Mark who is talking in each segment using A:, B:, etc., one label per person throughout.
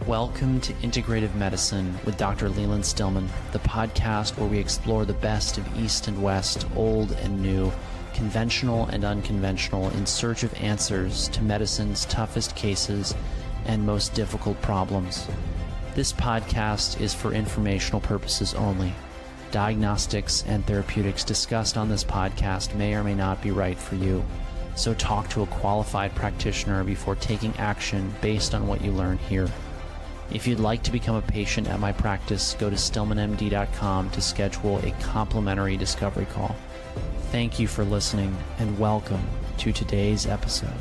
A: Welcome to Integrative Medicine with Dr. Leland Stillman, the podcast where we explore the best of East and West, old and new, conventional and unconventional, in search of answers to medicine's toughest cases and most difficult problems. This podcast is for informational purposes only. Diagnostics and therapeutics discussed on this podcast may or may not be right for you. So talk to a qualified practitioner before taking action based on what you learn here. If you'd like to become a patient at my practice, go to stillmanmd.com to schedule a complimentary discovery call. Thank you for listening and welcome to today's episode.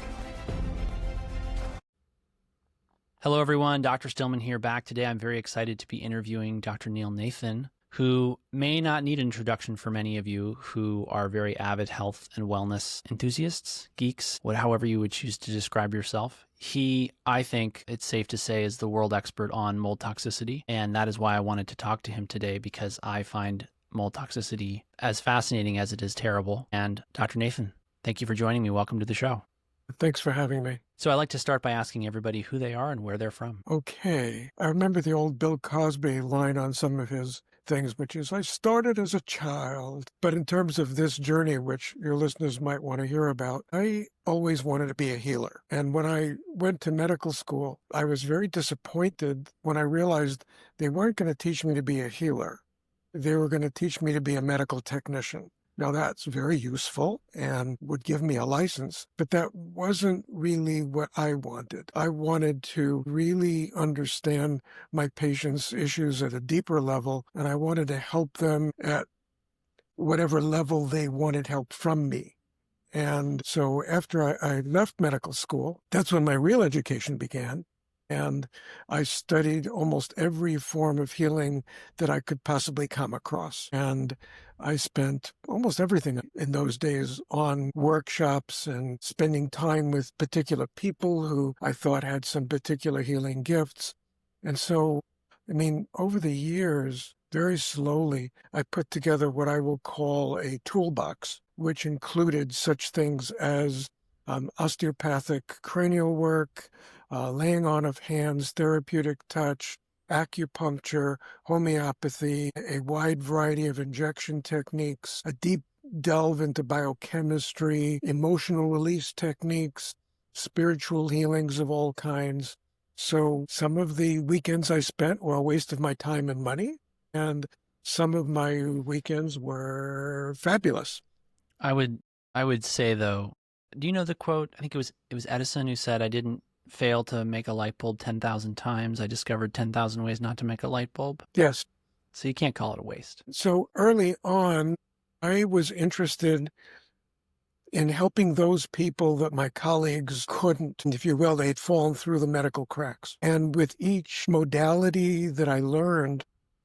A: Hello everyone, Dr. Stillman here back today. I'm very excited to be interviewing Dr. Neil Nathan, who may not need an introduction for many of you who are very avid health and wellness enthusiasts, geeks, however you would choose to describe yourself. He, I think it's safe to say, is the world expert on mold toxicity, and that is why I wanted to talk to him today, because I find mold toxicity as fascinating as it is terrible. And Dr. Nathan, thank you for joining me. Welcome to the show.
B: Thanks for having me.
A: So I like to start by asking everybody who they are and where they're from.
B: Okay. I remember the old Bill Cosby line on some of his things, which is, I started as a child. But in terms of this journey, which your listeners might want to hear about, I always wanted to be a healer. And when I went to medical school, I was very disappointed when I realized they weren't going to teach me to be a healer. They were going to teach me to be a medical technician. Now, that's very useful and would give me a license, but that wasn't really what I wanted. I wanted to really understand my patients' issues at a deeper level, and I wanted to help them at whatever level they wanted help from me. And so after I left medical school, that's when my real education began. And I studied almost every form of healing that I could possibly come across. And I spent almost everything in those days on workshops and spending time with particular people who I thought had some particular healing gifts. And so, over the years, very slowly, I put together what I will call a toolbox, which included such things as osteopathic cranial work, laying on of hands, therapeutic touch, acupuncture, homeopathy, a wide variety of injection techniques, a deep delve into biochemistry, emotional release techniques, spiritual healings of all kinds. So some of the weekends I spent were a waste of my time and money, and some of my weekends were fabulous.
A: I would say, though, do you know the quote? I think it was Edison who said, I didn't fail to make a light bulb 10,000 times. I discovered 10,000 ways not to make a light bulb.
B: Yes.
A: So you can't call it a waste.
B: So early on, I was interested in helping those people that my colleagues couldn't, if you will, they'd fallen through the medical cracks. And with each modality that I learned,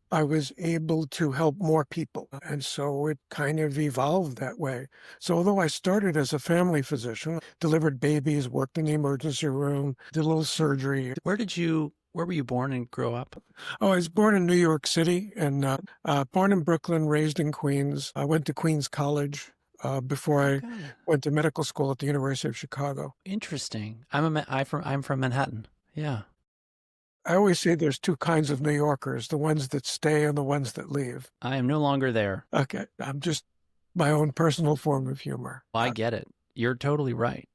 B: I was able to help more people. And so it kind of evolved that way. So although I started as a family physician, delivered babies, worked in the emergency room, did a little surgery.
A: Where were you born and grow up?
B: Oh, I was born in New York City and born in Brooklyn, raised in Queens. I went to Queens College before I went to medical school at the University of Chicago.
A: Interesting. I'm from Manhattan. Yeah.
B: I always say there's two kinds of New Yorkers, the ones that stay and the ones that leave.
A: I am no longer there.
B: Okay. I'm just my own personal form of humor.
A: I get it. You're totally right.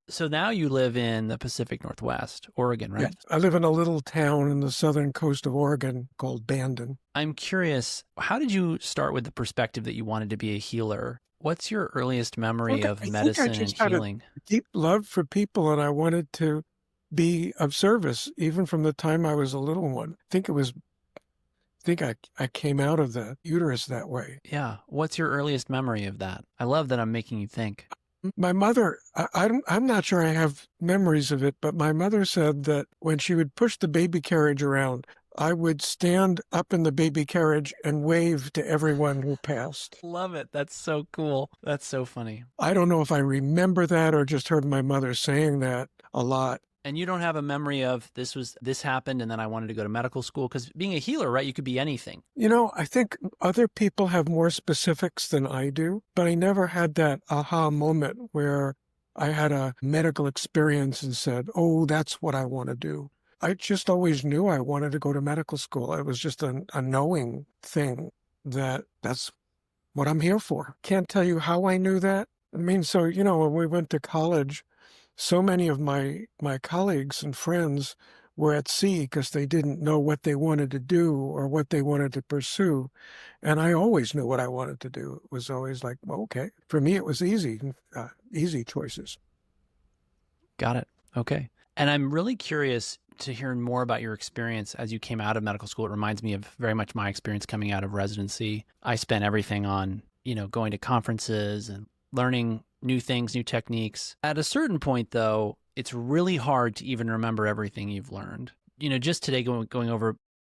A: So now you live in the Pacific Northwest, Oregon, right?
B: Yes. I live in a little town in the southern coast of Oregon called Bandon.
A: I'm curious, how did you start with the perspective that you wanted to be a healer? What's your earliest memory of medicine and healing?
B: I had a deep love for people, and I wanted to be of service, even from the time I was a little one. I came out of the uterus that way.
A: Yeah. What's your earliest memory of that? I love that I'm making you think.
B: My mother, I'm not sure I have memories of it, but my mother said that when she would push the baby carriage around, I would stand up in the baby carriage and wave to everyone who passed.
A: Love it. That's so cool. That's so funny.
B: I don't know if I remember that or just heard my mother saying that a lot.
A: And you don't have a memory of this happened and then I wanted to go to medical school? Because being a healer, right, you could be anything.
B: I think other people have more specifics than I do, but I never had that aha moment where I had a medical experience and said, oh, that's what I want to do. I just always knew I wanted to go to medical school. It was just a knowing thing that that's what I'm here for. Can't tell you how I knew that. I mean, so, when we went to college, so many of my colleagues and friends were at sea because they didn't know what they wanted to do or what they wanted to pursue. And I always knew what I wanted to do. It was always like, well, okay. For me, it was easy choices.
A: Got it. Okay. And I'm really curious to hear more about your experience as you came out of medical school. It reminds me of very much my experience coming out of residency. I spent everything on, going to conferences and learning new things, new techniques. At a certain point, though, it's really hard to even remember everything you've learned. Just today going over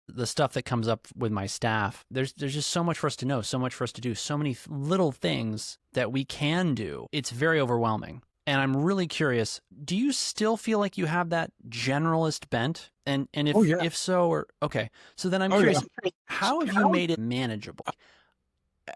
A: the stuff that comes up with my staff, there's just so much for us to know, so much for us to do, so many little things that we can do. It's very overwhelming. And I'm really curious, do you still feel like you have that generalist bent? And if,
B: Oh, yeah.
A: if so, or okay. So then I'm
B: Oh,
A: curious,
B: yeah.
A: how have you made it manageable?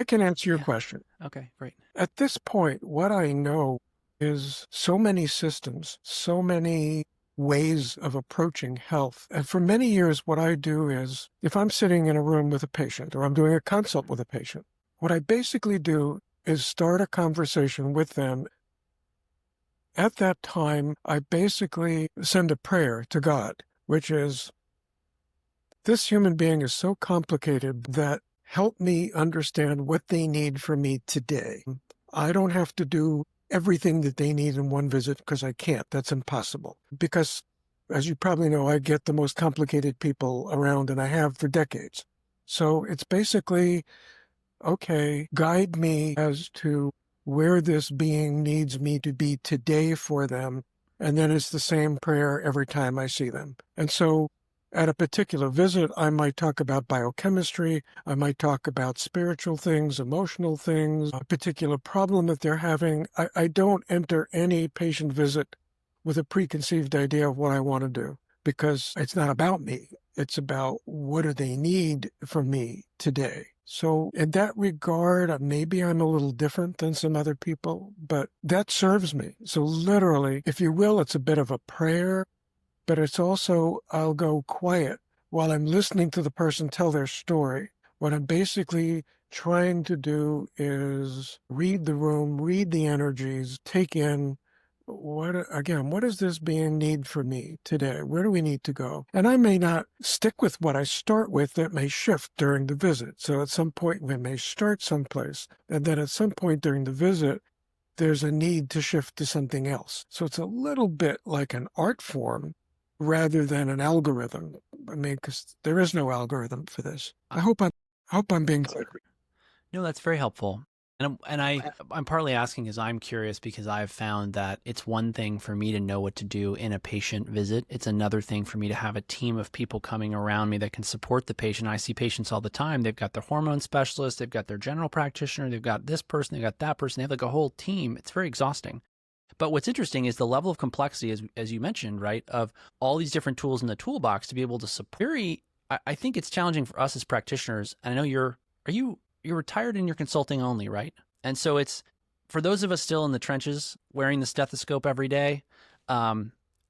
B: I can answer your
A: Yeah.
B: question.
A: Okay, great.
B: At this point, what I know is so many systems, so many ways of approaching health. And for many years, what I do is if I'm sitting in a room with a patient or I'm doing a consult with a patient, what I basically do is start a conversation with them. At that time, I basically send a prayer to God, which is, this human being is so complicated that help me understand what they need from me today. I don't have to do everything that they need in one visit because I can't. That's impossible. Because, as you probably know, I get the most complicated people around, and I have for decades. So it's basically, okay, guide me as to where this being needs me to be today for them. And then it's the same prayer every time I see them. And so at a particular visit, I might talk about biochemistry. I might talk about spiritual things, emotional things, a particular problem that they're having. I don't enter any patient visit with a preconceived idea of what I want to do, because it's not about me. It's about what do they need from me today. So in that regard, maybe I'm a little different than some other people, but that serves me. So literally, if you will, it's a bit of a prayer, but it's also, I'll go quiet while I'm listening to the person tell their story. What I'm basically trying to do is read the room, read the energies, take in what does this being need for me today? Where do we need to go? And I may not stick with what I start with. That may shift during the visit. So at some point we may start someplace, and then at some point during the visit, there's a need to shift to something else. So it's a little bit like an art form rather than an algorithm. I mean, because there is no algorithm for this. I hope I'm being clear.
A: No, that's very helpful. I'm partly asking because I'm curious, because I've found that it's one thing for me to know what to do in a patient visit. It's another thing for me to have a team of people coming around me that can support the patient. I see patients all the time. They've got their hormone specialist, they've got their general practitioner, they've got this person, they've got that person. They have like a whole team. It's very exhausting. But what's interesting is the level of complexity, as you mentioned, right, of all these different tools in the toolbox to be able to support. I think it's challenging for us as practitioners. And I know you're retired and you're consulting only, right? And so it's, for those of us still in the trenches wearing the stethoscope every day,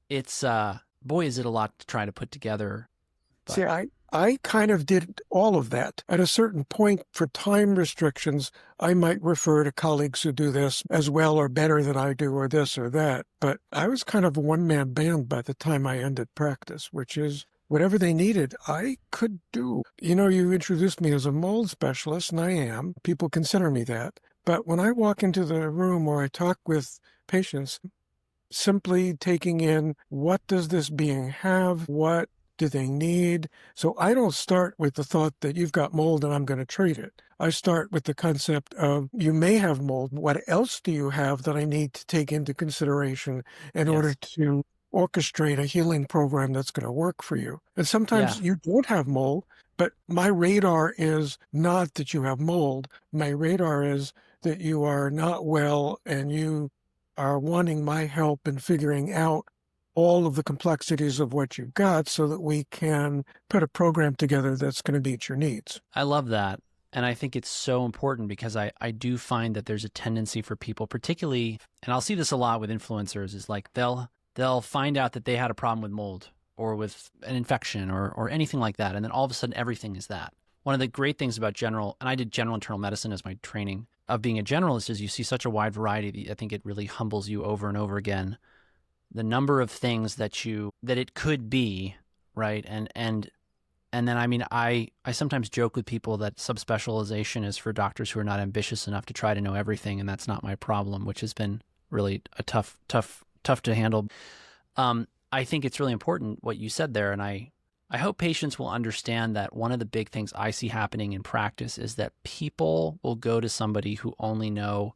A: it's, boy, is it a lot to try to put together. But...
B: See, I kind of did all of that. At a certain point, for time restrictions, I might refer to colleagues who do this as well or better than I do, or this or that. But I was kind of a one-man band by the time I ended practice, which is whatever they needed, I could do. You introduced me as a mold specialist, and I am. People consider me that. But when I walk into the room or I talk with patients, simply taking in, what does this being have? What do they need? So I don't start with the thought that you've got mold and I'm going to treat it. I start with the concept of, you may have mold. What else do you have that I need to take into consideration in order to orchestrate a healing program that's going to work for you? And sometimes you don't have mold, but my radar is not that you have mold. My radar is that you are not well and you are wanting my help in figuring out all of the complexities of what you've got so that we can put a program together that's going to meet your needs.
A: I love that. And I think it's so important, because I do find that there's a tendency for people, particularly, and I'll see this a lot with influencers, is like they'll find out that they had a problem with mold, with an infection or anything like that. And then all of a sudden everything is that. One of the great things about and I did general internal medicine as my training of being a generalist, is you see such a wide variety that I think it really humbles you over and over again. The number of things that it could be, right? And then, I mean, I sometimes joke with people that subspecialization is for doctors who are not ambitious enough to try to know everything, and that's not my problem, which has been really a tough to handle. I think it's really important what you said there, and I hope patients will understand that one of the big things I see happening in practice is that people will go to somebody who only know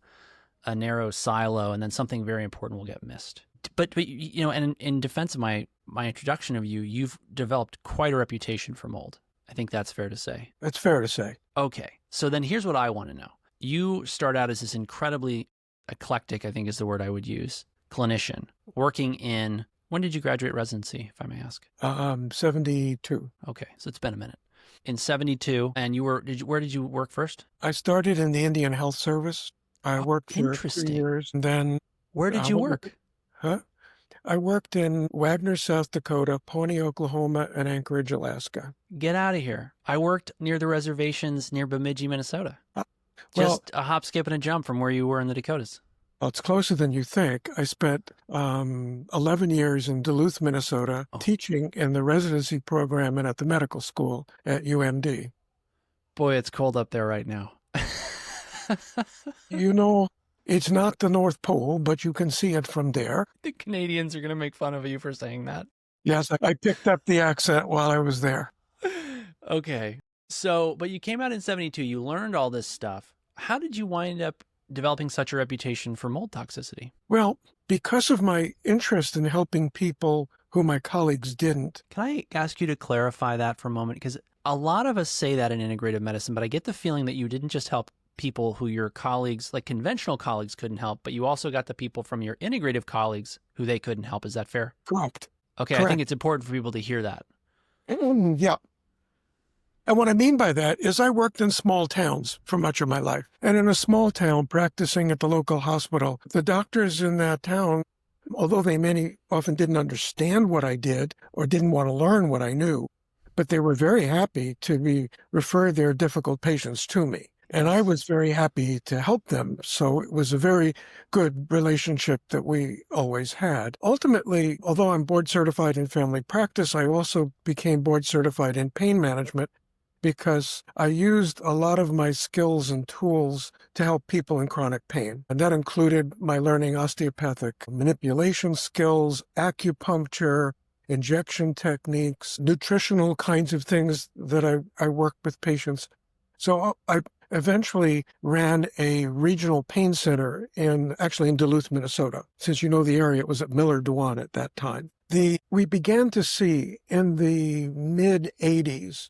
A: a narrow silo, and then something very important will get missed. But you know, and in defense of my introduction of you, you've developed quite a reputation for mold. I think that's fair to say.
B: That's fair to say.
A: Okay. So then here's what I want to know. You start out as this incredibly eclectic, I think is the word I would use, clinician working in, when did you graduate residency, if I may ask?
B: 72.
A: Okay. So it's been a minute. In 72, and where did you work first?
B: I started in the Indian Health Service. I worked for 3 years. And then
A: where did you work?
B: I worked in Wagner, South Dakota, Pawnee, Oklahoma, and Anchorage, Alaska.
A: Get out of here. I worked near the reservations near Bemidji, Minnesota.
B: Well,
A: Just a hop, skip, and a jump from where you were in the Dakotas.
B: Well, it's closer than you think. I spent 11 years in Duluth, Minnesota, teaching in the residency program and at the medical school at UMD.
A: Boy, it's cold up there right now.
B: You know, it's not the North Pole, but you can see it from there.
A: The Canadians are going to make fun of you for saying that.
B: Yes, I picked up the accent while I was there.
A: Okay. So, but you came out in 72. You learned all this stuff. How did you wind up developing such a reputation for mold toxicity?
B: Well, because of my interest in helping people who my colleagues didn't.
A: Can I ask you to clarify that for a moment? Because a lot of us say that in integrative medicine, but I get the feeling that you didn't just help people who your colleagues, like conventional colleagues, couldn't help, but you also got the people from your integrative colleagues who they couldn't help. Is that fair?
B: Correct.
A: Okay,
B: Correct.
A: I think it's important for people to hear that.
B: Yeah. And what I mean by that is I worked in small towns for much of my life. And in a small town, practicing at the local hospital, the doctors in that town, although they many often didn't understand what I did or didn't want to learn what I knew, but they were very happy to refer their difficult patients to me. And I was very happy to help them. So it was a very good relationship that we always had. Ultimately, although I'm board certified in family practice, I also became board certified in pain management because I used a lot of my skills and tools to help people in chronic pain. And that included my learning osteopathic manipulation skills, acupuncture, injection techniques, nutritional kinds of things that I worked with patients. So I eventually ran a regional pain center actually in Duluth, Minnesota. Since you know the area, it was at Miller-Dewan at that time. We began to see in the mid-'80s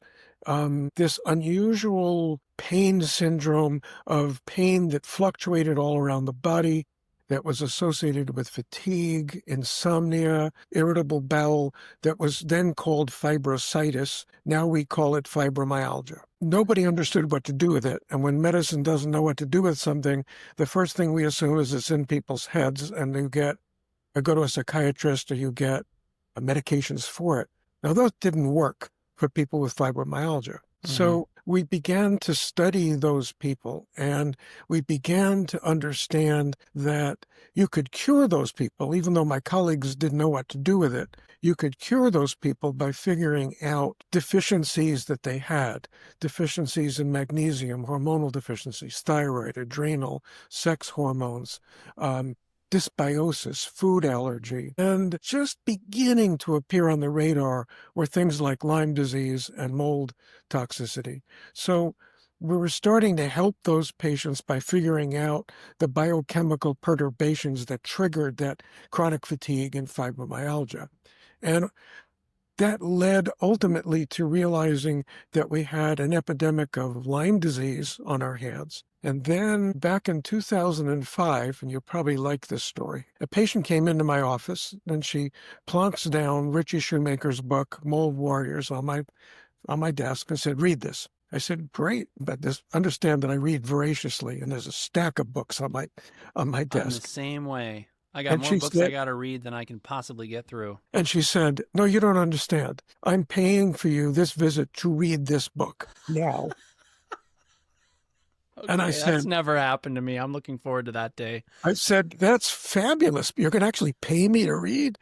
B: this unusual pain syndrome of pain that fluctuated all around the body, that was associated with fatigue, insomnia, irritable bowel, that was then called fibrositis. Now we call it fibromyalgia. Nobody understood what to do with it. And when medicine doesn't know what to do with something, the first thing we assume is it's in people's heads, and you go to a psychiatrist or you get medications for it. Now, those didn't work for people with fibromyalgia. Mm-hmm. So we began to study those people, and we began to understand that you could cure those people, even though my colleagues didn't know what to do with it. You could cure those people by figuring out deficiencies that they had, deficiencies in magnesium, hormonal deficiencies, thyroid, adrenal, sex hormones, dysbiosis, food allergy, and just beginning to appear on the radar were things like Lyme disease and mold toxicity. So we were starting to help those patients by figuring out the biochemical perturbations that triggered that chronic fatigue and fibromyalgia. And that led ultimately to realizing that we had an epidemic of Lyme disease on our hands. And then back in 2005, and you'll probably like this story, a patient came into my office and she plonks down Richie Shoemaker's book, Mold Warriors, on my desk and said, "Read this." I said, "Great, but understand that I read voraciously, and there's a stack of books on my desk."
A: I'm the same way. I got
B: And
A: more
B: she
A: books I
B: said,
A: got to read than I can possibly get through.
B: and she said, no, you don't understand. I'm paying for you this visit to read this book now.
A: Okay,
B: And
A: that's never happened to me. I'm looking forward to that day.
B: I said, that's fabulous. You're going to actually pay me to read?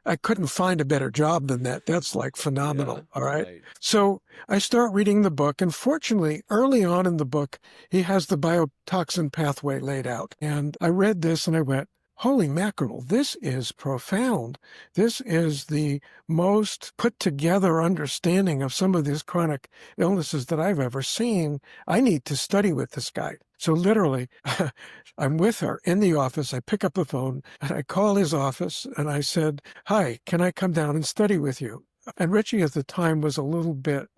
B: I couldn't find a better job than that. That's like phenomenal.
A: Yeah,
B: all right.
A: right.
B: So I start reading the book. And fortunately, early on in the book, he has the biotoxin pathway laid out. And I read this and I went, holy mackerel, this is profound. This is the most put together understanding of some of these chronic illnesses that I've ever seen. I need to study with this guy. So literally, I'm with her in the office. I pick up the phone and I call his office and I said, hi, can I come down and study with you? And Richie at the time was a little bit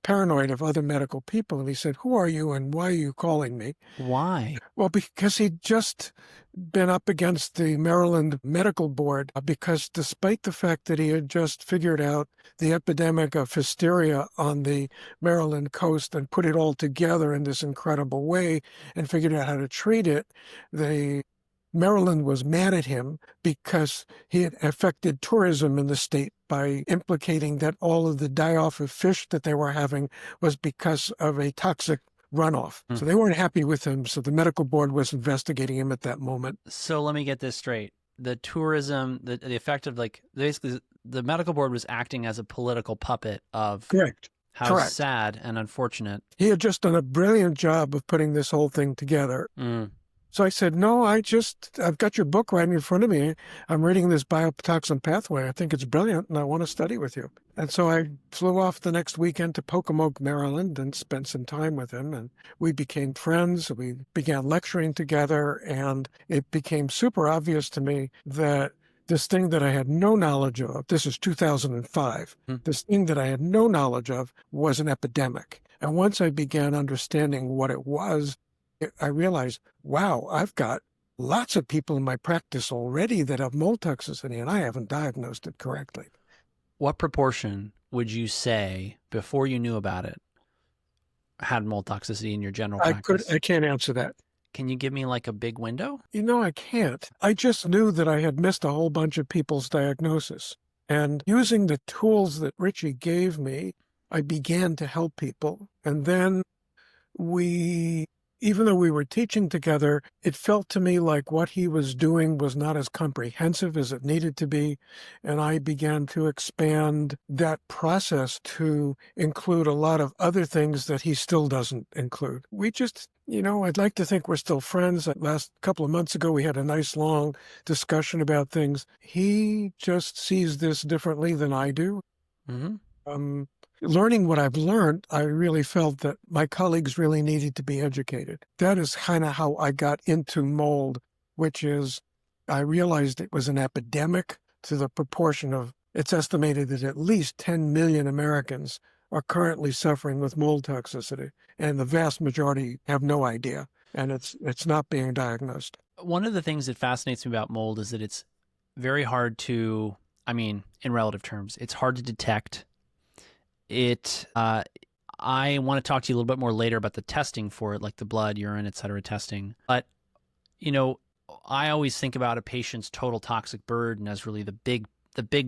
B: paranoid of other medical people. And he said, who are you and why are you calling me?
A: Why?
B: Well, because he'd just been up against the Maryland Medical Board, because despite the fact that he had just figured out the epidemic of hysteria on the Maryland coast and put it all together in this incredible way and figured out how to treat it, Maryland was mad at him because he had affected tourism in the state by implicating that all of the die-off of fish that they were having was because of a toxic runoff. So they weren't happy with him. So the medical board was investigating him at that moment.
A: So let me get this straight. The tourism, the effect of basically the medical board was acting as a political puppet of
B: Correct.
A: how
B: Correct.
A: sad and unfortunate.
B: He had just done a brilliant job of putting this whole thing together. So I said, no, I've got your book right in front of me. I'm reading this biotoxin pathway. I think it's brilliant and I want to study with you. And so I flew off the next weekend to Pocomoke, Maryland and spent some time with him. And we became friends. We began lecturing together and it became super obvious to me that this thing that I had no knowledge of, this is 2005, this thing that I had no knowledge of was an epidemic. And once I began understanding what it was, I realized, wow, I've got lots of people in my practice already that have mold toxicity, and I haven't diagnosed it correctly.
A: What proportion would you say, before you knew about it, had mold toxicity in your general practice?
B: I can't answer that.
A: Can you give me like a big window?
B: I can't. I just knew that I had missed a whole bunch of people's diagnosis. And using the tools that Richie gave me, I began to help people. And then even though we were teaching together, it felt to me like what he was doing was not as comprehensive as it needed to be. And I began to expand that process to include a lot of other things that he still doesn't include. We just, I'd like to think we're still friends. Last couple of months ago, we had a nice long discussion about things. He just sees this differently than I do. Learning what I've learned, I really felt that my colleagues really needed to be educated. That is kind of how I got into mold, which is I realized it was an epidemic to the proportion of, it's estimated that at least 10 million Americans are currently suffering with mold toxicity, and the vast majority have no idea, and it's not being diagnosed.
A: One of the things that fascinates me about mold is that it's very hard to, in relative terms, it's hard to detect. I want to talk to you a little bit more later about the testing for it, like the blood, urine, et cetera, testing. But, I always think about a patient's total toxic burden as really the big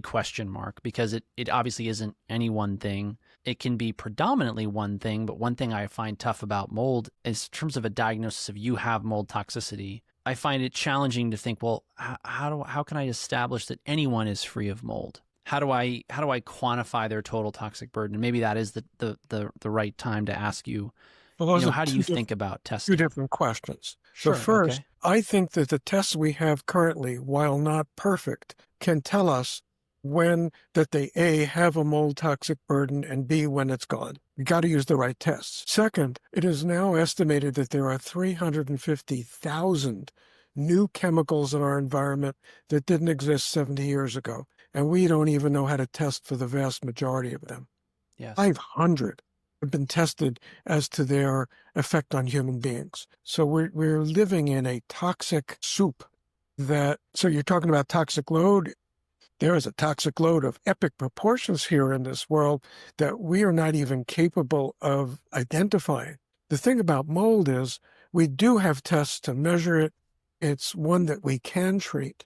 A: question mark, because it obviously isn't any one thing. It can be predominantly one thing, but one thing I find tough about mold is in terms of a diagnosis of you have mold toxicity. I find it challenging to think, well, how can I establish that anyone is free of mold? How do I quantify their total toxic burden? And maybe that is the right time to ask you, how do you think about testing?
B: Two different questions.
A: Sure,
B: So first,
A: okay.
B: I think that the tests we have currently, while not perfect, can tell us when that they A, have a mold toxic burden, and B, when it's gone. You got to use the right tests. Second, it is now estimated that there are 350,000 new chemicals in our environment that didn't exist 70 years ago. And we don't even know how to test for the vast majority of them.
A: Yes.
B: 500 have been tested as to their effect on human beings. So we're living in a toxic soup so you're talking about toxic load. There is a toxic load of epic proportions here in this world that we are not even capable of identifying. The thing about mold is we do have tests to measure it, It's one that we can treat.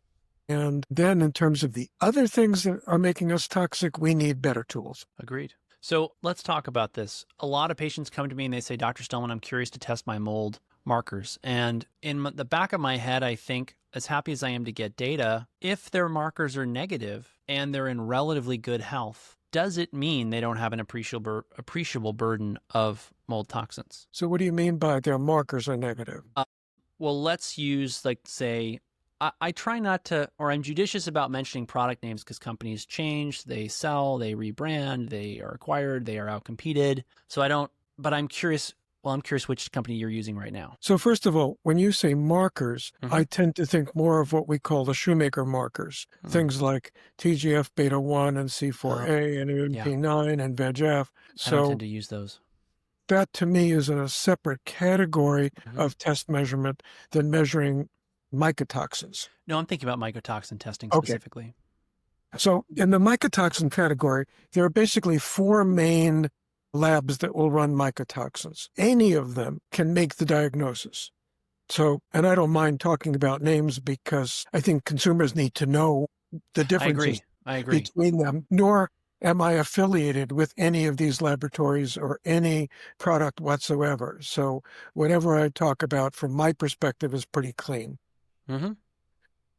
B: And then in terms of the other things that are making us toxic, we need better tools.
A: Agreed. So let's talk about this. A lot of patients come to me and they say, Dr. Stillman, I'm curious to test my mold markers. And in the back of my head, I think, as happy as I am to get data, if their markers are negative and they're in relatively good health, does it mean they don't have an appreciable burden of mold toxins?
B: So what do you mean by their markers are negative?
A: Well, let's use, like, say, I try not to, or I'm judicious about mentioning product names because companies change, they sell, they rebrand, they are acquired, they are outcompeted. So I don't, but I'm curious. Well, I'm curious which company you're using right now.
B: So first of all, when you say markers, I tend to think more of what we call the Shoemaker markers, things like TGF beta 1 and C4A and MP9 and VEGF.
A: I don't tend to use those.
B: That to me is a separate category of test measurement than measuring mycotoxins.
A: No, I'm thinking about mycotoxin testing specifically.
B: So in the mycotoxin category, there are basically 4 main labs that will run mycotoxins. Any of them can make the diagnosis. So, and I don't mind talking about names because I think consumers need to know the differences
A: I agree.
B: between them, nor am I affiliated with any of these laboratories or any product whatsoever. So whatever I talk about from my perspective is pretty clean.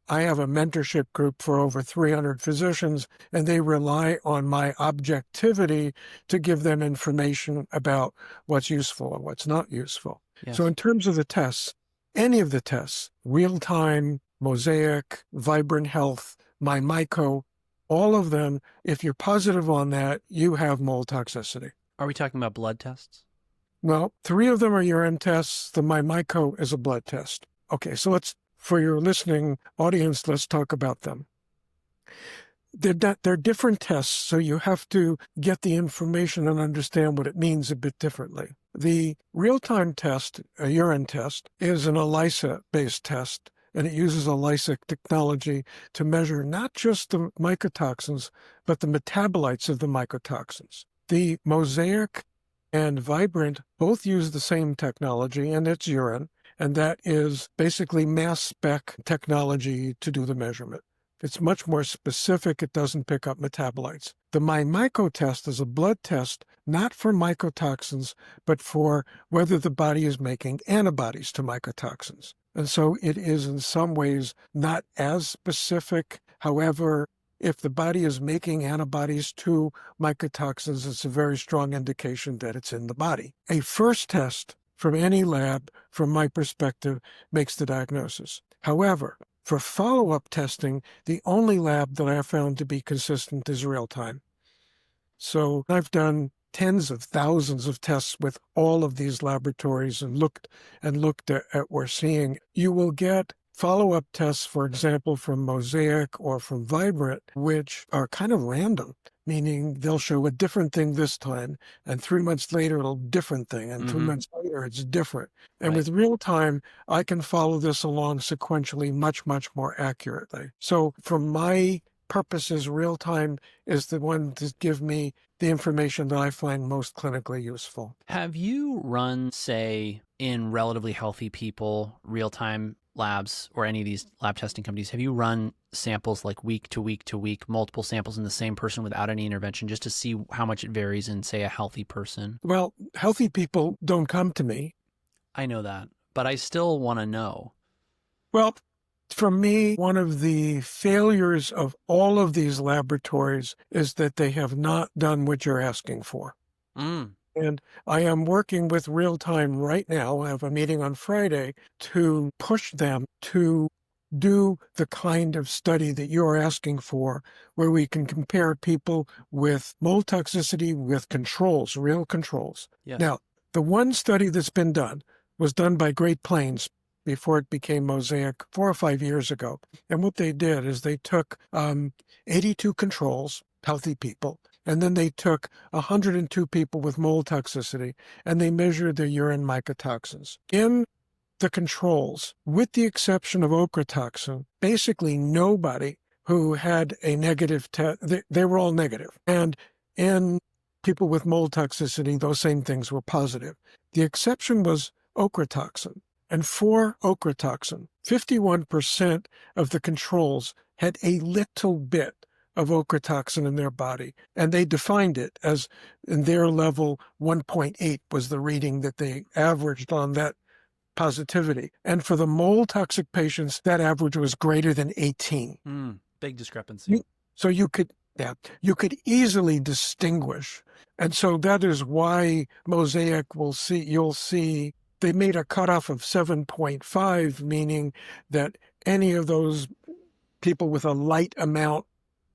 B: I have a mentorship group for over 300 physicians, and they rely on my objectivity to give them information about what's useful and what's not useful.
A: Yes.
B: So in terms of the tests, any of the tests, real-time, Mosaic, Vibrant Health, MyMyco, all of them, if you're positive on that, you have mold toxicity.
A: Are we talking about blood tests?
B: Well, 3 of them are urine tests. The MyMyco is a blood test. Okay, so for your listening audience, let's talk about them. They're different tests, so you have to get the information and understand what it means a bit differently. The real-time test, a urine test, is an ELISA-based test, and it uses ELISA technology to measure not just the mycotoxins, but the metabolites of the mycotoxins. The Mosaic and Vibrant both use the same technology, and it's urine. And that is basically mass spec technology to do the measurement. It's much more specific. It doesn't pick up metabolites. The MyMyco test is a blood test, not for mycotoxins, but for whether the body is making antibodies to mycotoxins. And so it is in some ways not as specific. However, if the body is making antibodies to mycotoxins, it's a very strong indication that it's in the body. A first test from any lab, from my perspective, makes the diagnosis. However, for follow-up testing, the only lab that I have found to be consistent is real-time. So I've done tens of thousands of tests with all of these laboratories and looked at what we're seeing. You will get follow-up tests, for example, from Mosaic or from Vibrant, which are kind of random, meaning they'll show a different thing this time, and 3 months later, it'll different thing, and 3 months later, it's different. And with real time, I can follow this along sequentially much, much more accurately. So for my purposes, real time is the one to give me the information that I find most clinically useful.
A: Have you run, say, in relatively healthy people, real-time labs or any of these lab testing companies, have you run samples like week to week to week, multiple samples in the same person without any intervention, just to see how much it varies in, say, a healthy person?
B: Well, healthy people don't come to me.
A: I know that, but I still want to know.
B: Well, for me, one of the failures of all of these laboratories is that they have not done what you're asking for. And I am working with real time right now. I have a meeting on Friday to push them to do the kind of study that you're asking for, where we can compare people with mold toxicity with controls, real controls.
A: Yes.
B: Now, the one study that's been done was done by Great Plains before it became Mosaic 4 or 5 years ago. And what they did is they took 82 controls, healthy people, and then they took 102 people with mold toxicity, and they measured their urine mycotoxins. In the controls, with the exception of ochratoxin, basically nobody who had a negative test, they were all negative. And in people with mold toxicity, those same things were positive. The exception was ochratoxin. And for ochratoxin, 51% of the controls had a little bit of ochratoxin in their body. And they defined it as, in their level, 1.8 was the reading that they averaged on that positivity. And for the mold toxic patients, that average was greater than 18.
C: Big discrepancy.
B: So you could easily distinguish. And so that is why Mosaic you'll see they made a cutoff of 7.5, meaning that any of those people with a light amount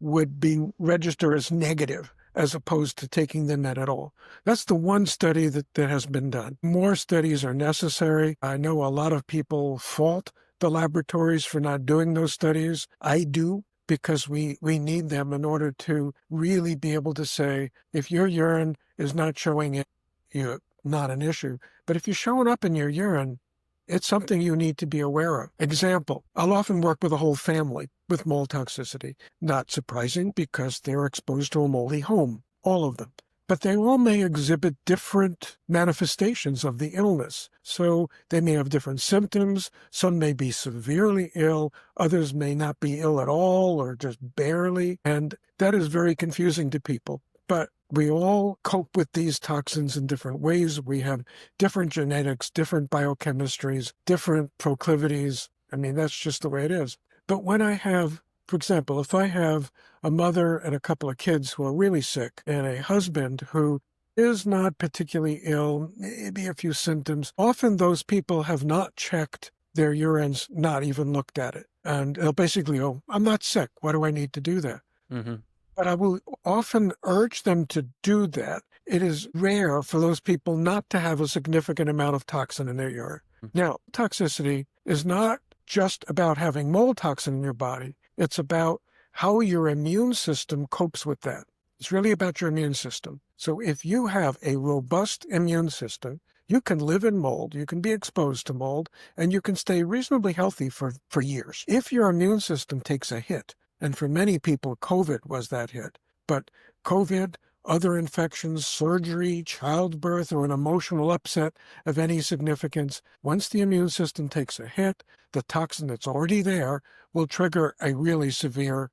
B: would be registered as negative as opposed to taking them at all. That's the one study that has been done. More studies are necessary. I know a lot of people fault the laboratories for not doing those studies. I do, because we need them in order to really be able to say, if your urine is not showing it, you're not an issue. But if you're showing up in your urine, it's something you need to be aware of. Example, I'll often work with a whole family with mold toxicity. Not surprising, because they're exposed to a moldy home, all of them. But they all may exhibit different manifestations of the illness. So they may have different symptoms. Some may be severely ill. Others may not be ill at all or just barely. And that is very confusing to people. But we all cope with these toxins in different ways. We have different genetics, different biochemistries, different proclivities. I mean, that's just the way it is. But when I have, for example, if I have a mother and a couple of kids who are really sick and a husband who is not particularly ill, maybe a few symptoms, often those people have not checked their urines, not even looked at it. And they'll basically go, I'm not sick. Why do I need to do that?
C: Mm-hmm.
B: But I will often urge them to do that. It is rare for those people not to have a significant amount of toxin in their urine. Now, toxicity is not just about having mold toxin in your body. It's about how your immune system copes with that. It's really about your immune system. So if you have a robust immune system, you can live in mold, you can be exposed to mold, and you can stay reasonably healthy for years. If your immune system takes a hit, and for many people, COVID was that hit. But COVID, other infections, surgery, childbirth, or an emotional upset of any significance, once the immune system takes a hit, the toxin that's already there will trigger a really severe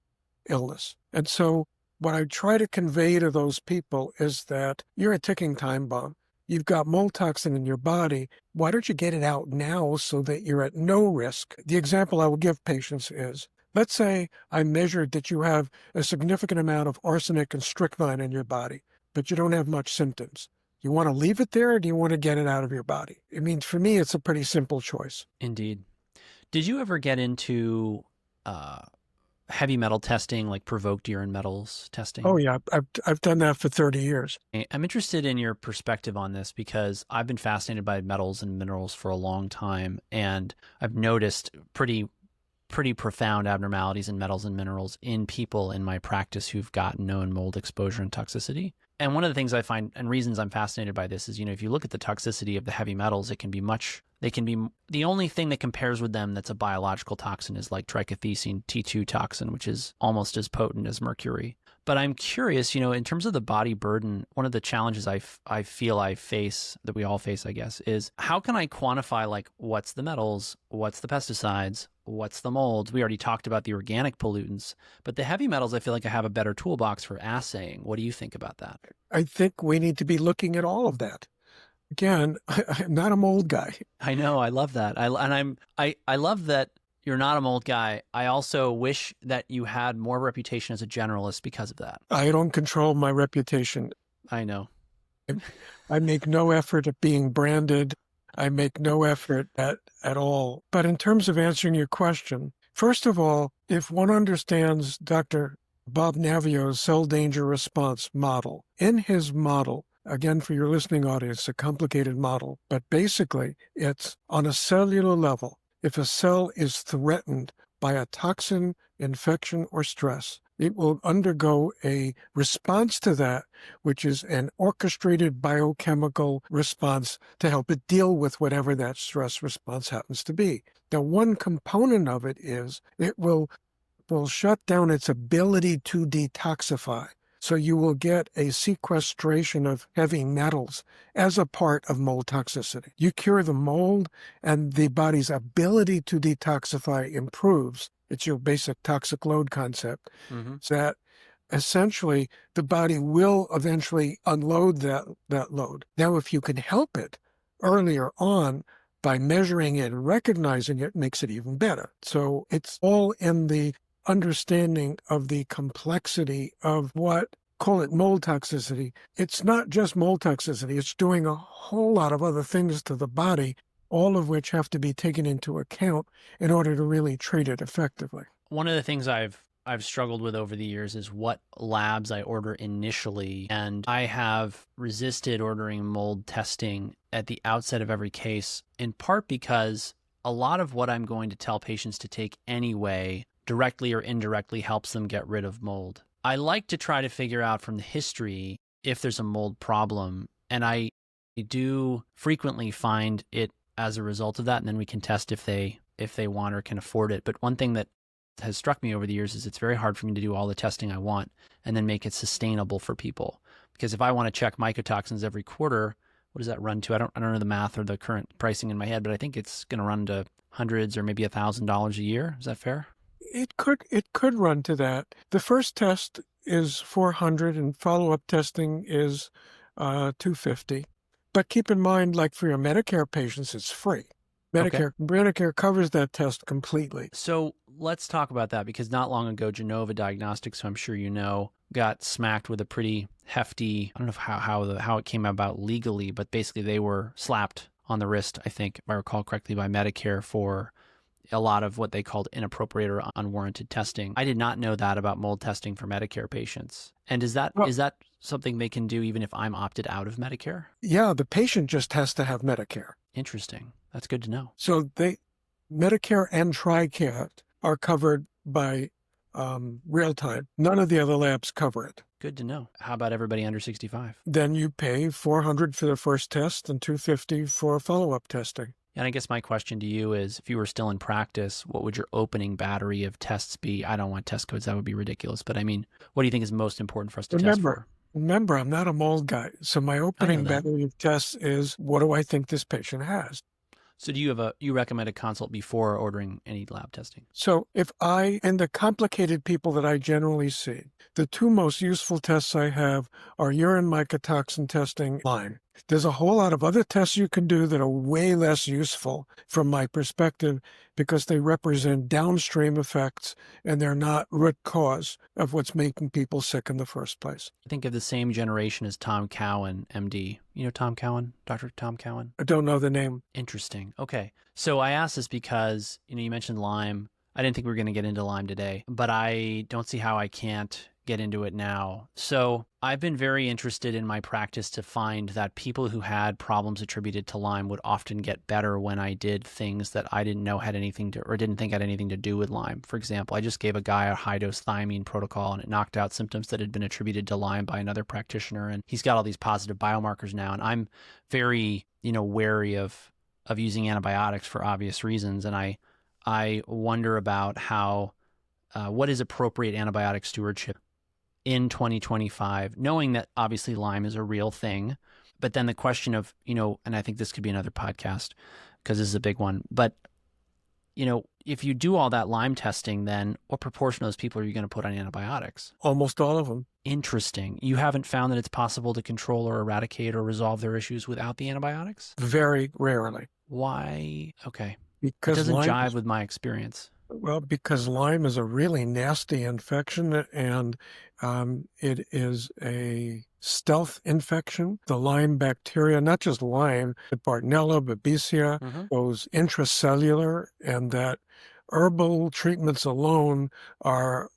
B: illness. And so what I try to convey to those people is that you're a ticking time bomb. You've got mold toxin in your body. Why don't you get it out now so that you're at no risk? The example I will give patients is, let's say I measured that you have a significant amount of arsenic and strychnine in your body, but you don't have much symptoms. You want to leave it there, or do you want to get it out of your body? I mean, for me, it's a pretty simple choice.
C: Indeed. Did you ever get into heavy metal testing, like provoked urine metals testing?
B: Oh, yeah. I've done that for 30 years.
C: I'm interested in your perspective on this because I've been fascinated by metals and minerals for a long time, and I've noticed pretty profound abnormalities in metals and minerals in people in my practice who've gotten known mold exposure and toxicity. And one of the things I find, and reasons I'm fascinated by this, is, if you look at the toxicity of the heavy metals, the only thing that compares with them that's a biological toxin is like trichothecene T2 toxin, which is almost as potent as mercury. But I'm curious, in terms of the body burden, one of the challenges I feel I face, that we all face, I guess, is how can I quantify, like, what's the metals, what's the pesticides, what's the molds? We already talked about the organic pollutants, but the heavy metals, I feel like I have a better toolbox for assaying. What do you think about that?
B: I think we need to be looking at all of that. Again, I'm not a mold guy.
C: I know. I love that. I love that you're not a mold guy. I also wish that you had more reputation as a generalist because of that.
B: I don't control my reputation.
C: I know.
B: I make no effort at being branded. I make no effort at all. But in terms of answering your question, first of all, if one understands Dr. Bob Navio's cell danger response model, in his model, again, for your listening audience, a complicated model, but basically it's on a cellular level. If a cell is threatened by a toxin, infection, or stress, it will undergo a response to that, which is an orchestrated biochemical response to help it deal with whatever that stress response happens to be. Now, one component of it is it will shut down its ability to detoxify. So you will get a sequestration of heavy metals as a part of mold toxicity. You cure the mold and the body's ability to detoxify improves. It's your basic toxic load concept. So that essentially the body will eventually unload that load. Now, if you can help it earlier on by measuring it and recognizing it, makes it even better. So it's all in the understanding of the complexity of what, call it mold toxicity. It's not just mold toxicity. It's doing a whole lot of other things to the body, all of which have to be taken into account in order to really treat it effectively.
C: One of the things I've struggled with over the years is what labs I order initially. And I have resisted ordering mold testing at the outset of every case, in part because a lot of what I'm going to tell patients to take anyway, directly or indirectly, helps them get rid of mold. I like to try to figure out from the history if there's a mold problem. And I do frequently find it as a result of that. And then we can test if they want or can afford it. But one thing that has struck me over the years is it's very hard for me to do all the testing I want and then make it sustainable for people. Because if I want to check mycotoxins every quarter, what does that run to? I don't know the math or the current pricing in my head, but I think it's going to run to hundreds or maybe $1,000 a year. Is that fair?
B: It could run to that. The first test is $400 and follow-up testing is $250. But keep in mind, like for your Medicare patients, it's free. Medicare covers that test completely.
C: So let's talk about that, because not long ago, Genova Diagnostics, who I'm sure you know, got smacked with a pretty hefty, I don't know how it came about legally, but basically they were slapped on the wrist, I think, if I recall correctly, by Medicare for a lot of what they called inappropriate or unwarranted testing. I did not know that about mold testing for Medicare patients. And is that something they can do even if I'm opted out of Medicare?
B: Yeah, the patient just has to have Medicare.
C: Interesting. That's good to know.
B: So Medicare and TRICARE are covered by real time. None of the other labs cover it.
C: Good to know. How about everybody under 65?
B: Then you pay $400 for the first test and $250 for follow-up testing.
C: And I guess my question to you is, if you were still in practice, what would your opening battery of tests be? I don't want test codes. That would be ridiculous. But I mean, what do you think is most important for us to test for?
B: Remember, I'm not a mold guy. So my opening battery of tests is, what do I think this patient has?
C: So do you recommend a consult before ordering any lab testing?
B: So in the complicated people that I generally see, the two most useful tests I have are urine mycotoxin testing, Lyme. There's a whole lot of other tests you can do that are way less useful from my perspective because they represent downstream effects and they're not root cause of what's making people sick in the first place.
C: I think of the same generation as Tom Cowan, MD. You know Tom Cowan, Dr. Tom Cowan?
B: I don't know the name.
C: Interesting. Okay. So I asked this because, you mentioned Lyme. I didn't think we were going to get into Lyme today, but I don't see how I can't get into it now. So I've been very interested in my practice to find that people who had problems attributed to Lyme would often get better when I did things that I didn't know had anything to, or didn't think had anything to do with Lyme. For example, I just gave a guy a high-dose thiamine protocol and it knocked out symptoms that had been attributed to Lyme by another practitioner. And he's got all these positive biomarkers now. And I'm very, wary of using antibiotics for obvious reasons. And I wonder about how, what is appropriate antibiotic stewardship in 2025, knowing that obviously Lyme is a real thing. But then the question of, and I think this could be another podcast because this is a big one, but, if you do all that Lyme testing, then what proportion of those people are you going to put on antibiotics?
B: Almost all of them.
C: Interesting. You haven't found that it's possible to control or eradicate or resolve their issues without the antibiotics?
B: Very rarely.
C: Why? Okay.
B: Because
C: it doesn't jive with my experience.
B: Well, because Lyme is a really nasty infection and it is a stealth infection. The Lyme bacteria, not just Lyme, but Bartonella, Babesia, goes intracellular, and that herbal treatments alone are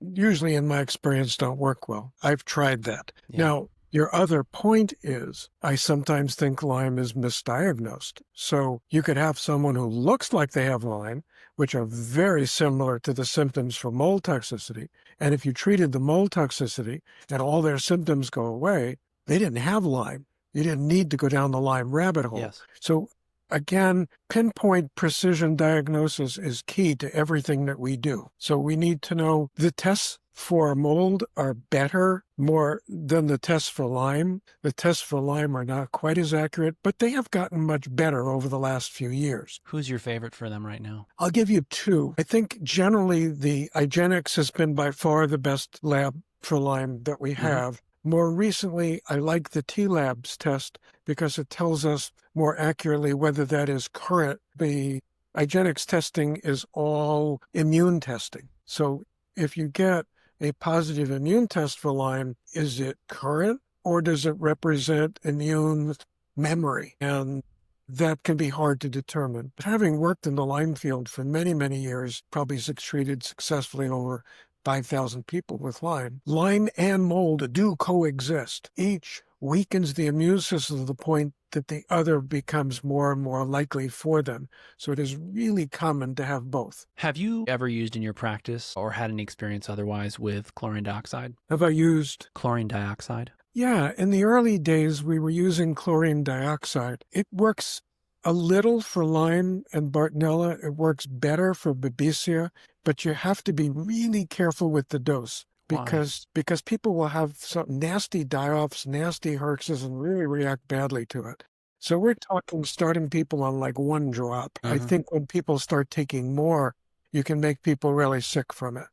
B: usually, in my experience, don't work well. I've tried that. Yeah. Now, your other point is, I sometimes think Lyme is misdiagnosed. So you could have someone who looks like they have Lyme, which are very similar to the symptoms for mold toxicity. And if you treated the mold toxicity and all their symptoms go away, they didn't have Lyme. You didn't need to go down the Lyme rabbit hole.
C: Yes.
B: So again, pinpoint precision diagnosis is key to everything that we do. So we need to know the tests for mold are better more than the tests for Lyme. The tests for Lyme are not quite as accurate, but they have gotten much better over the last few years.
C: Who's your favorite for them right now?
B: I'll give you two. I think generally the IGeneX has been by far the best lab for Lyme that we have. More recently, I like the T-Labs test because it tells us more accurately whether that is current. The IGeneX testing is all immune testing. So if you get a positive immune test for Lyme, is it current or does it represent immune memory? And that can be hard to determine. But having worked in the Lyme field for many, many years, probably treated successfully over 5,000 people with Lyme. Lyme and mold do coexist. Each weakens the immune system to the point that the other becomes more and more likely for them. So it is really common to have both.
C: Have you ever used in your practice or had any experience otherwise with chlorine dioxide?
B: Have I used
C: Chlorine dioxide?
B: Yeah, in the early days, we were using chlorine dioxide. It works a little for Lyme and Bartonella. It works better for Babesia, but you have to be really careful with the dose because people will have some nasty die-offs, nasty herxes, and really react badly to it. So we're talking starting people on like 1 drop. I think when people start taking more, you can make people really sick from it.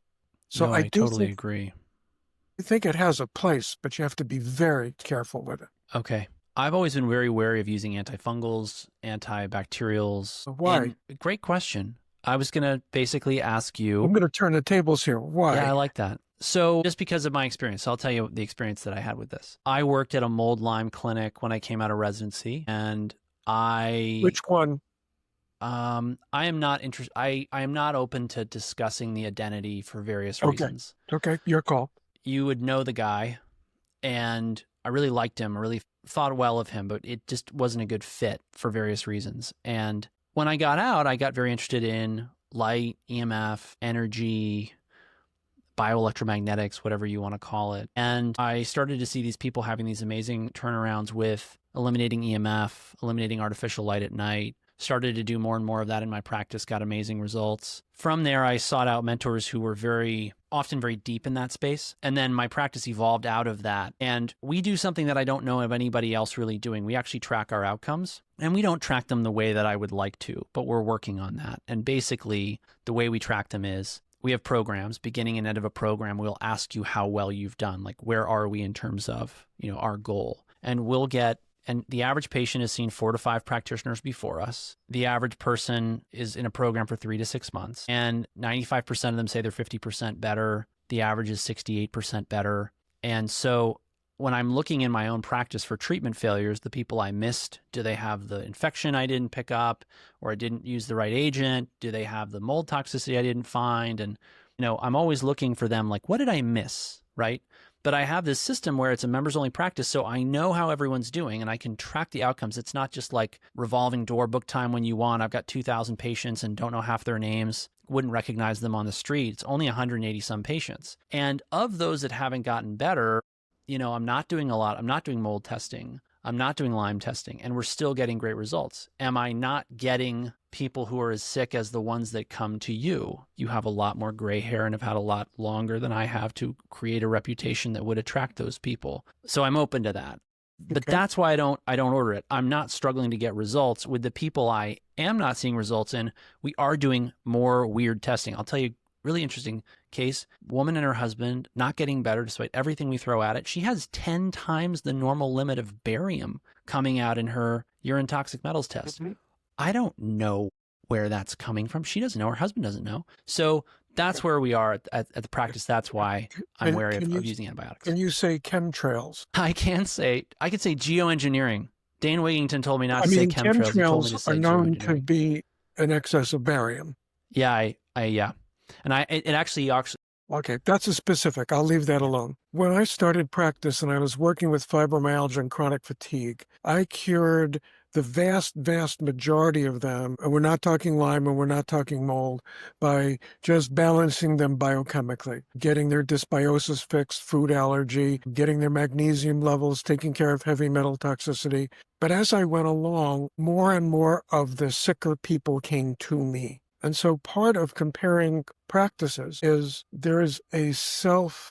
B: So
C: No,
B: I
C: I
B: do
C: totally
B: think
C: agree.
B: I think it has a place, but you have to be very careful with it.
C: Okay. I've always been very wary of using antifungals, antibacterials.
B: Why?
C: And great question. I was going to basically ask you.
B: I'm going to turn the tables here. Why?
C: Yeah, I like that. So just because of my experience, I'll tell you the experience that I had with this. I worked at a mold Lyme clinic when I came out of residency, and
B: Which one?
C: I am not interested. I am not open to discussing the identity for various reasons.
B: Okay, your call.
C: You would know the guy, and I really liked him. I really thought well of him, but it just wasn't a good fit for various reasons. And when I got out, I got very interested in light, EMF, energy, bioelectromagnetics, whatever you want to call it. And I started to see these people having these amazing turnarounds with eliminating EMF, eliminating artificial light at night. Started to do more and more of that in my practice, got amazing results. From there, I sought out mentors who were often very deep in that space. And then my practice evolved out of that. And we do something that I don't know of anybody else really doing. We actually track our outcomes, and we don't track them the way that I would like to, but we're working on that. And basically, the way we track them is we have programs. Beginning and end of a program, we'll ask you how well you've done. Like, where are we in terms of, our goal? And and the average patient has seen 4 to 5 practitioners before us. The average person is in a program for 3 to 6 months, and 95% of them say they're 50% better. The average is 68% better. And so when I'm looking in my own practice for treatment failures, the people I missed, do they have the infection I didn't pick up, or I didn't use the right agent? Do they have the mold toxicity I didn't find? And, I'm always looking for them, like, what did I miss, right? But I have this system where it's a members only practice, so I know how everyone's doing and I can track the outcomes. It's not just like revolving door, book time when you want. I've got 2,000 patients and don't know half their names, wouldn't recognize them on the street. It's only 180 some patients. And of those that haven't gotten better, I'm not doing a lot. I'm not doing mold testing. I'm not doing Lyme testing, and we're still getting great results. Am I not getting people who are as sick as the ones that come to you? You have a lot more gray hair and have had a lot longer than I have to create a reputation that would attract those people. So I'm open to that. But that's why I don't order it. I'm not struggling to get results. With the people I am not seeing results in, we are doing more weird testing. I'll tell you, really interesting case, woman and her husband not getting better despite everything we throw at it. She has 10 times the normal limit of barium coming out in her urine toxic metals test. I don't know where that's coming from. She doesn't know. Her husband doesn't know. So that's where we are at the practice. That's why I'm wary of using antibiotics.
B: Can you say chemtrails?
C: I could say geoengineering. Dane Wigington told me not to say chemtrails. He told me to say
B: are known to
C: geoengineering.
B: be an excess of barium.
C: Yeah, yeah. And it actually.
B: Okay, that's a specific. I'll leave that alone. When I started practice and I was working with fibromyalgia and chronic fatigue, I cured the vast, vast majority of them, and we're not talking Lyme and we're not talking mold, by just balancing them biochemically, getting their dysbiosis fixed, food allergy, getting their magnesium levels, taking care of heavy metal toxicity. But as I went along, more and more of the sicker people came to me. And so part of comparing practices is there is a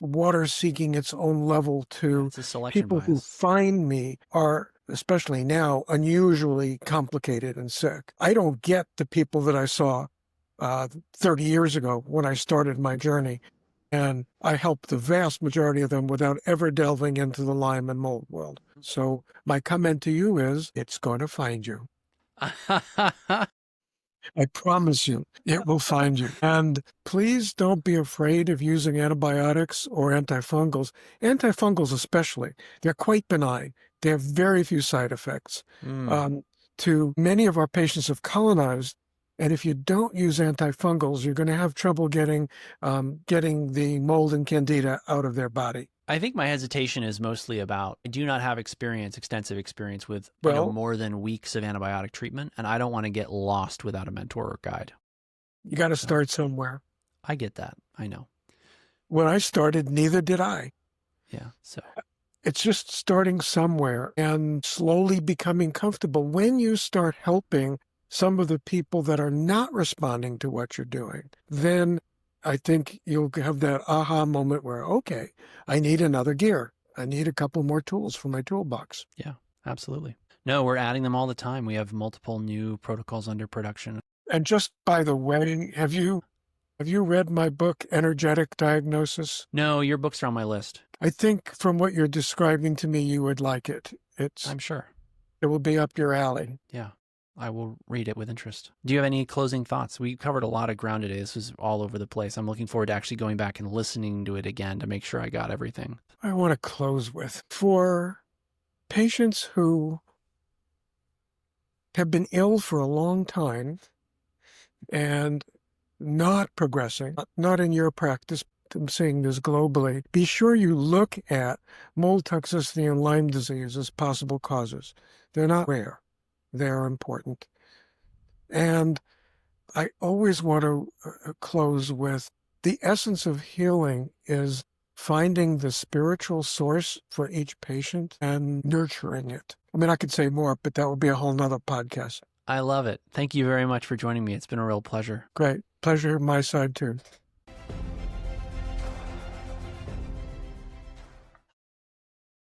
B: water seeking its own level to
C: It's a selection
B: people who
C: bias.
B: find me are, especially now, unusually complicated and sick. I don't get the people that I saw 30 years ago when I started my journey. And I helped the vast majority of them without ever delving into the Lyme and mold world. So my comment to you is, it's going to find you. I promise you, it will find you. And please don't be afraid of using antibiotics or antifungals. Antifungals especially, they're quite benign. They have very few side effects. To many of our patients have colonized, and if you don't use antifungals, you're going to have trouble getting the mold and candida out of their body.
C: I think my hesitation is mostly about, I do not have extensive experience with more than weeks of antibiotic treatment, and I don't want to get lost without a mentor or guide.
B: You got to start somewhere.
C: I get that. I know.
B: When I started, neither did I.
C: Yeah. So
B: it's just starting somewhere and slowly becoming comfortable. When you start helping some of the people that are not responding to what you're doing, then I think you'll have that aha moment where, okay, I need another gear. I need a couple more tools for my toolbox.
C: Yeah, absolutely. No, we're adding them all the time. We have multiple new protocols under production.
B: And just by the way, have you read my book, Energetic Diagnosis?
C: No, your books are on my list.
B: I think from what you're describing to me, you would like it.
C: I'm sure.
B: It will be up your alley.
C: Yeah. I will read it with interest. Do you have any closing thoughts? We covered a lot of ground today. This was all over the place. I'm looking forward to actually going back and listening to it again to make sure I got everything.
B: I want to close with, for patients who have been ill for a long time and not progressing, not in your practice, I'm saying this globally, be sure you look at mold toxicity and Lyme disease as possible causes. They're not rare. They're important. And I always want to close with, the essence of healing is finding the spiritual source for each patient and nurturing it. I mean, I could say more, but that would be a whole nother podcast.
C: I love it. Thank you very much for joining me. It's been a real pleasure.
B: Great. Pleasure on my side too.